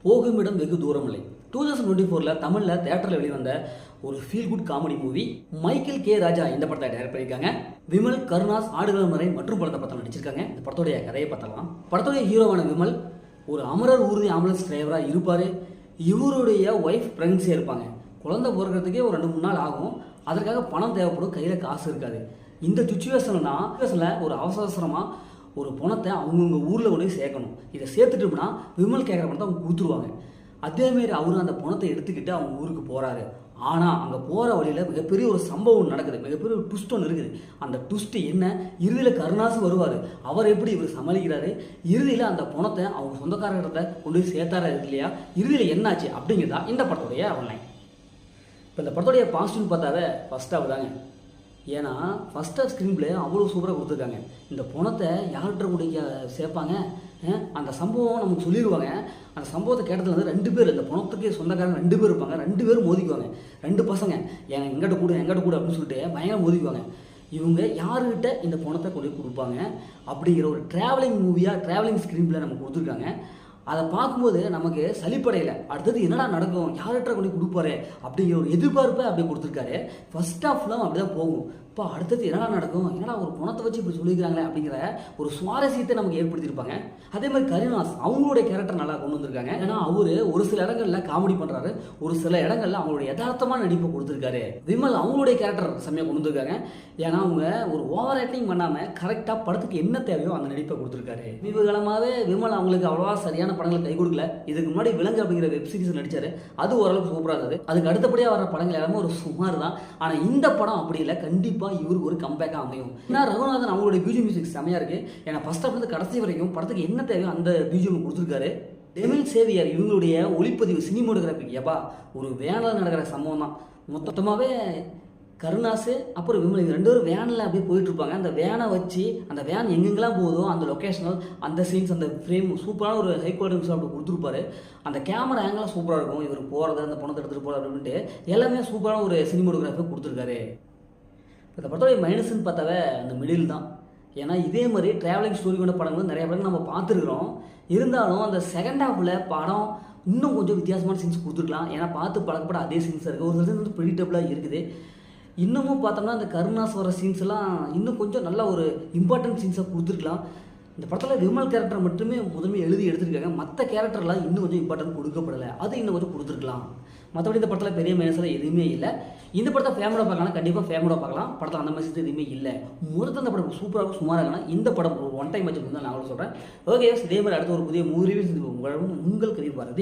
போகும் இடம் வெகு தூரம் இல்லை. 2024 தமிழில் தியேட்டரில் வெளிவந்த ஒரு feel good comedy movie Michael K Raja இந்த படத்தை டைரக்ட் பண்ணியிருக்காங்க. விமல், கருணாஸ், ஆடுகளம் வரை மற்றும் படத்தை படம் நடிச்சிருக்காங்க. இந்த படத்துடைய கதையை பார்த்தலாம். படத்துடைய ஹீரோவான விமல் ஒரு அமரர் ஊர்தி ஆம்புலன்ஸ் டிரைவராக இருப்பார். இவருடைய ஒய்ஃப் ப்ரெக்னன்சியாக இருப்பாங்க. குழந்தை பிறக்கிறதுக்கே ஒரு 2-3 நாள் ஆகும். அதற்காக பணம் தேவைப்படும், கையில் காசு இருக்காது. இந்த சுச்சுவேஷனில் ஒரு அவசரமாக ஒரு பணத்தை அவங்கவுங்க ஊரில் கொண்டு போய் சேர்க்கணும். இதை சேர்த்துட்டோம்னா விமல் கேட்குற பணத்தை அவங்க கொடுத்துருவாங்க. அதேமாரி அவரும் அந்த பணத்தை எடுத்துக்கிட்டு அவங்க ஊருக்கு போகிறாரு. ஆனால் அங்கே போகிற வழியில் மிகப்பெரிய ஒரு சம்பவம் நடக்குது. மிகப்பெரிய ஒரு ட்விஸ்ட் ஒன்று இருக்குது. அந்த ட்விஸ்ட்டு என்ன, இறுதியில் கருணாசு வருவார். அவர் எப்படி இவர் சமாளிக்கிறாரு, இறுதியில் அந்த பணத்தை அவங்க சொந்தக்காரர்கிட்ட கொண்டு போய் சேர்த்தாரா இல்லையா, இறுதியில் என்னாச்சு அப்படிங்கிறதா இந்த படத்துடைய ஆன்லைன். இப்போ இந்த படத்துடைய பாசிட்டிவ் பார்த்தாவே ஃபர்ஸ்ட் ஹாஃப் தாங்க. ஏன்னா ஃபர்ஸ்ட் ஹாஃப் ஸ்க்ரீன் பிளே அவ்வளோ சூப்பராக கொடுத்துருக்காங்க. இந்த பணத்தை யார்கிட்ட கூட சேர்ப்பாங்க, அந்த சம்பவம் நமக்கு சொல்லிடுவாங்க. அந்த சம்பவத்தை கேட்டதில் வந்து 2 பேர், இந்த பணத்துக்கு சொந்தக்காரங்க 2 பேர் இருப்பாங்க. 2 பேரும் மோதிக்குவாங்க. 2 பசங்க எங்கிட்ட கூட அப்படின்னு சொல்லிட்டு பயங்கர மோதிக்குவாங்க. இவங்க யாருக்கிட்ட இந்த பணத்தை கொண்டு கொடுப்பாங்க அப்படிங்கிற ஒரு ட்ராவலிங் மூவியாக ட்ராவலிங் ஸ்க்ரீன் பிளே நமக்கு கொடுத்துருக்காங்க. அதை பார்க்கும்போது நமக்கு சலிப்படையில் அடுத்தது என்னடா நடக்கும், யார்கிட்ட கொண்டு கொடுப்பாரு அப்படிங்கிற ஒரு எதிர்பார்ப்பை அப்படி கொடுத்துருக்காரு. ஃபர்ஸ்ட் ஹாஃப்லாம் அப்படி தான் போகும். இப்போ அடுத்தது என்னடா நடக்கும், என்னடா ஒரு பணத்தை வச்சு இப்படி சொல்லிக்கிறாங்களே அப்படிங்கிற ஒரு சுவாரஸ்யத்தை நமக்கு ஏற்படுத்தியிருப்பாங்க. அதே மாதிரி கருணாஸ் அவங்களுடைய கேரக்டர் நல்லா கொண்டு வந்திருக்காங்க. ஏன்னா அவர் ஒரு சில இடங்களில் காமெடி பண்ணுறாரு, ஒரு சில இடங்களில் அவங்களுடைய யதார்த்தமான நடிப்பை கொடுத்துருக்காரு. விமல் அவங்களுடைய கேரக்டர் செம்மையாக கொண்டு வந்திருக்காங்க. ஏன்னா அவங்க ஒரு ஓவர் ஆக்டிங் பண்ணாமல் கரெக்டாக படத்துக்கு என்ன தேவையோ அந்த நடிப்பை கொடுத்துருக்காரு. விவகாலமாகவே விமல் அவங்களுக்கு அவ்வளோவா சரியான படங்களை கை கொடுக்கல. இதுக்கு முன்னாடி விலங்கு அப்படிங்கிற வெப் சீரிஸ் நடிச்சாரு, அது ஓரளவுக்கு சூப்பராக இருந்தது. அதுக்கு அடுத்தபடியாக வர படங்கள் எல்லாமே ஒரு சுமார் தான். ஆனால் இந்த படம் அப்படி இல்லை, கண்டிப்பாக இவருக்கு ஒரு கம்பேக்காக அமையும். ஏன்னா ரகுநாதன் அவங்களுடைய பிஜிஎம் மியூசிக் செமையாக இருக்குது. ஏன்னா ஃபர்ஸ்ட் ஆஃப் வந்து கடைசி வரைக்கும் படத்துக்கு என்ன தேவையோ அந்த பிஜிஎம் கொடுத்துருக்காரு. டெமில் சேவியர் இவங்களுடைய ஒளிப்பதிவு சினிமோட்டோகிராஃபி எப்பா ஒரு வேனில் நடக்கிற சம்பவம் தான். மொத்தமாகவே கருணாசு அப்புறம் விமல் இவங்க 2 பேரும் வேனில் அப்படியே போயிட்டுருப்பாங்க. அந்த வேனை வச்சு அந்த வேன் எங்கெங்கெல்லாம் போகுதோ அந்த லொக்கேஷனல், அந்த சீன்ஸ், அந்த ஃப்ரேம் சூப்பரான ஒரு ஹை குவாலிட்டி அப்படி கொடுத்துருப்பாரு. அந்த கேமரா ஆங்கிளாக சூப்பராக இருக்கும். இவர் போகிறது, அந்த பணத்தை எடுத்துகிட்டு போகிறது அப்படின்ட்டு எல்லாமே சூப்பரான ஒரு சினிமோட்டோகிராஃபி கொடுத்துருக்காரு. இந்த படத்தோடைய மைனஸ்ன்னு பார்த்தாவே அந்த மிடில் தான். ஏன்னா இதே மாதிரி ட்ராவலிங் ஸ்டோரி கொண்ட படங்கள் நிறைய படங்கள் நம்ம பார்த்துருக்குறோம். இருந்தாலும் அந்த செகண்ட் ஹாஃபில் படம் இன்னும் கொஞ்சம் வித்தியாசமான சீன்ஸ் கொடுத்துருக்கலாம். ஏன்னா பார்த்து பழக்கப்பட அதே சீன்ஸ் இருக்குது. ஒரு சில சீன்ஸ் வந்து ப்ரெடிக்டபிளாக இருக்குது. இன்னமும் பார்த்தோம்னா அந்த கருணாஸ் வர சீன்ஸ் எல்லாம் இன்னும் கொஞ்சம் நல்ல ஒரு இம்பார்ட்டன்ட் சீன்ஸாக கொடுத்துருக்கலாம். இந்த படத்தில் விமல் கேரக்டர் மட்டுமே முதன்மை எழுதி எடுத்துருக்காங்க. மற்ற கேரக்டர்லாம் இன்னும் கொஞ்சம் இம்பார்ட்டன்ட் கொடுக்கப்படலை. அது இன்னும் கொஞ்சம் கொடுத்துருக்கலாம். மற்றபடி இந்த படத்தில் பெரிய மைனஸாக எதுவுமே இல்லை. இந்த படத்தை ஃபேமிலியாக பார்க்கலாம், கண்டிப்பாக ஃபேமிலியாக பார்க்கலாம். படத்தில் அந்த மாதிரி எதுவுமே இல்லை. முதல்ல அந்த படம் சூப்பராக சுமாராக இருக்கலாம். இந்த படம் ஒரு ஒன் டைம் வச்சு தான் நான் சொல்கிறேன். ஓகே, இதே மாதிரி அடுத்த ஒரு புதிய மூவி ரிவ்யூஸ் உங்கள் கல்வி பாரதி.